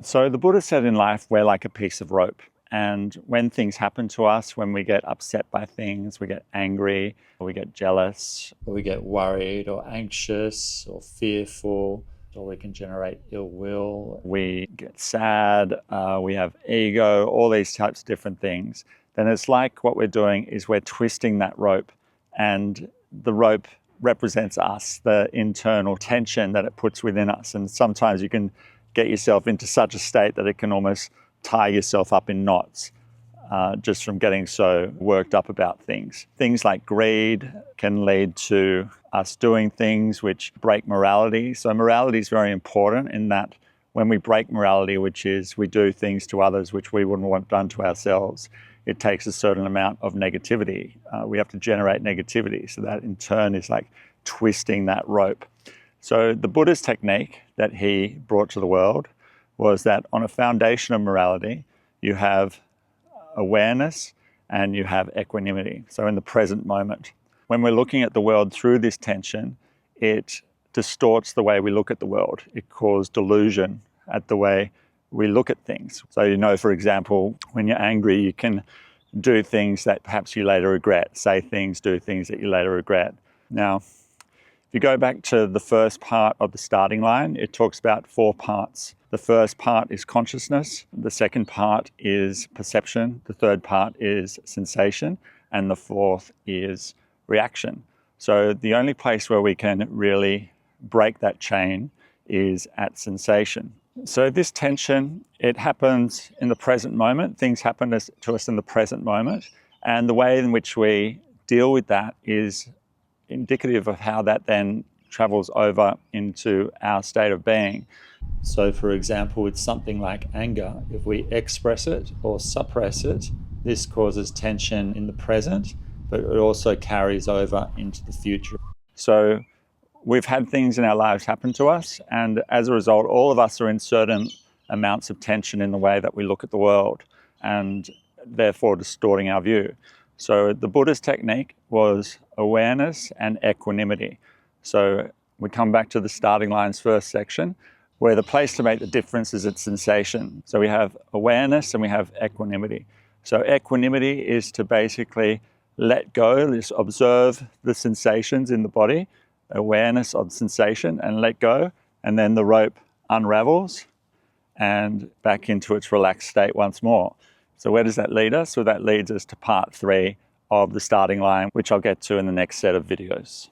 So the Buddha said in life, we're like a piece of rope. And when things happen to us, when we get upset by things, we get angry, or we get jealous, or we get worried or anxious or fearful, or we can generate ill will, we get sad, we have ego, all these types of different things, then it's like what we're doing is we're twisting that rope, and the rope represents us, the internal tension that it puts within us. And sometimes you can get yourself into such a state that it can almost tie yourself up in knots just from getting so worked up about things. Things like greed can lead to us doing things which break morality. So morality is very important in that when we break morality, which is we do things to others which we wouldn't want done to ourselves, it takes a certain amount of negativity. We have to generate negativity. So that in turn is like twisting that rope. So the Buddha's technique that he brought to the world was that on a foundation of morality, you have awareness and you have equanimity. So in the present moment, when we're looking at the world through this tension, it distorts the way we look at the world. It causes delusion at the way we look at things. So, for example, when you're angry, you can do things that perhaps you later regret, say things, do things that you later regret. Now, if you go back to the first part of the starting line, it talks about 4 parts. The first part is consciousness. The second part is perception. The third part is sensation. And the fourth is reaction. So the only place where we can really break that chain is at sensation. So this tension, it happens in the present moment. Things happen to us in the present moment. And the way in which we deal with that is indicative of how that then travels over into our state of being. So for example, with something like anger, if we express it or suppress it, this causes tension in the present, but it also carries over into the future. So we've had things in our lives happen to us, and as a result, all of us are in certain amounts of tension in the way that we look at the world, and therefore distorting our view. So the Buddha's technique was awareness and equanimity. So we come back to the starting line's first section, where the place to make the difference is its sensation. So we have awareness and we have equanimity. So equanimity is to basically let go, just observe the sensations in the body, awareness of sensation, and let go, and then the rope unravels and back into its relaxed state once more. So where does that lead us? So that leads us to part 3 of the starting line, which I'll get to in the next set of videos.